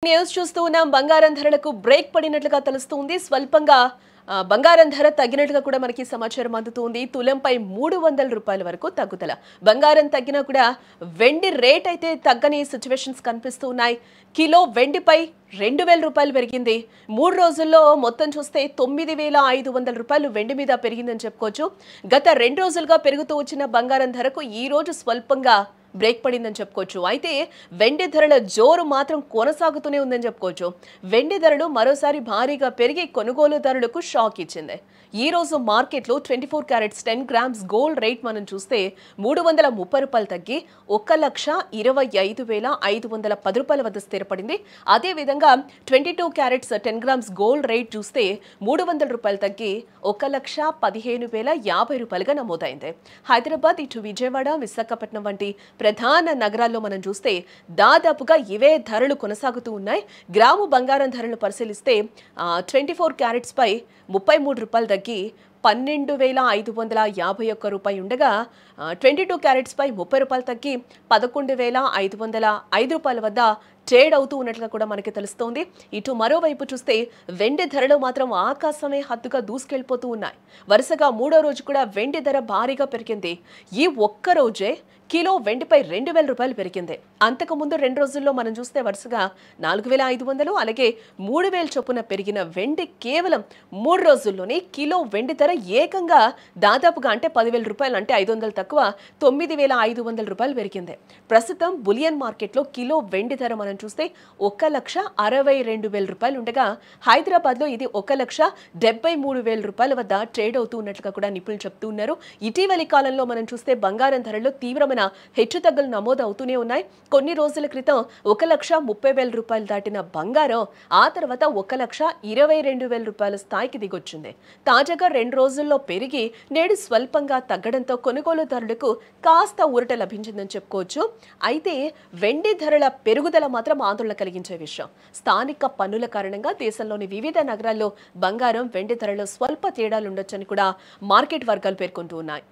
News చూస్తూ ఉన్నాం. బంగారం ధరలకు బ్రేక్ పడినట్లుగా తెలుస్తుంది. స్వల్పంగా బంగారం ధర తగ్గినట్లుగా కూడా మనకి సమాచారం అందుతుంది. తులంపై 300 రూపాయల వరకు తగ్గుదల. బంగారం తగ్గినా కూడా వెండి రేట్ అయితే తగ్గని సిచ్యువేషన్స్ కనిపిస్తూ ఉన్నాయి. కిలో వెండిపై 2000 రూపాయలు పెరిగింది. 3 రోజుల్లో మొత్తం చూస్తే 9500 రూపాయలు వెండి మీద పెరిగిందని చెప్పుకోవచ్చు. గత 2 రోజులుగా పెరుగుతూ వచ్చిన బంగారం ధరకు ఈ రోజు స్వల్పంగా బ్రేక్ పడిందని చెప్పుకోవచ్చు. అయితే వెండి ధరల జోరు మాత్రం కొనసాగుతూనే ఉందని చెప్పుకోవచ్చు. వెండి ధరలు మరోసారి భారీగా పెరిగి కొనుగోలుదారులకు షాక్ ఇచ్చింది. ఈ రోజు మార్కెట్లో 24 క్యారెట్స్ 10 గ్రామ్స్ గోల్డ్ రేట్ మనం చూస్తే 330 రూపాయలు తగ్గి 1,25,510 రూపాయల వద్ద స్థిరపడింది. అదేవిధంగా 22 క్యారెట్స్ 10 గ్రామ్స్ గోల్డ్ రేట్ చూస్తే 300 రూపాయలు తగ్గి 1,15,050 రూపాయలుగా నమోదైంది. హైదరాబాద్, ఇటు విజయవాడ, విశాఖపట్నం వంటి ప్రధాన నగరాల్లో మనం చూస్తే దాదాపుగా ఇవే ధరలు కొనసాగుతూ ఉన్నాయి. గ్రాము బంగారం ధరలు పరిశీలిస్తే 24 క్యారెట్స్ పై 33 రూపాయలు తగ్గి 12,551 రూపాయి ఉండగా 22 క్యారెట్స్ పై 30 రూపాయలు తగ్గి 11,505 రూపాయల వద్ద ట్రేడ్ అవుతూ ఉన్నట్లుగా కూడా మనకి తెలుస్తోంది. ఇటు మరోవైపు చూస్తే వెండి ధరలు మాత్రం ఆకాశమే హద్దుగా దూసుకెళ్లిపోతూ ఉన్నాయి. వరుసగా 3వ రోజు కూడా వెండి ధర భారీగా పెరిగింది. ఈ ఒక్క రోజే కిలో వెండిపై 2000 రూపాయలు పెరిగింది. అంతకుముందు 2 రోజుల్లో మనం చూస్తే వరుసగా 4500 అలాగే 3000 చొప్పున పెరిగిన వెండి కేవలం 3 రోజుల్లోనే కిలో వెండి ధర ఏకంగా దాదాపుగా అంటే 10,000 రూపాయలు అంటే 500 తక్కువ 9500 రూపాయలు పెరిగింది. ప్రస్తుతం బులియన్ మార్కెట్లో కిలో వెండి ధర మనం చూస్తే 1,62,000 రూపాయలు ఉండగా హైదరాబాద్లో ఇది 1,73,000 రూపాయల వద్ద ట్రేడ్ అవుతూ ఉన్నట్లుగా కూడా నిపుణులు చెప్తూ ఉన్నారు. ఇటీవలి కాలంలో మనం చూస్తే బంగారం ధరల్లో తీవ్రమైన హెచ్చుతగ్గులు నమోదు అవుతూనే ఉన్నాయి. కొన్ని రోజుల క్రితం 1,30,000 రూపాయలు దాటిన బంగారం ఆ తర్వాత 1,22,000 రూపాయల స్థాయికి దిగొచ్చింది. తాజాగా 2 రోజుల్లో పెరిగి నేడు స్వల్పంగా తగ్గడంతో కొనుగోలుదారులకు కాస్త ఊరట లభించిందని చెప్పుకోవచ్చు. అయితే వెండి ధరల పెరుగుదల మాత్రం ఆందోళన కలిగించే విషయం. స్థానిక పన్నుల కారణంగా దేశంలోని వివిధ నగరాల్లో బంగారం, వెండి ధరలో స్వల్ప తేడాలుండొచ్చని కూడా మార్కెట్ వర్గాలు పేర్కొంటూ ఉన్నాయి.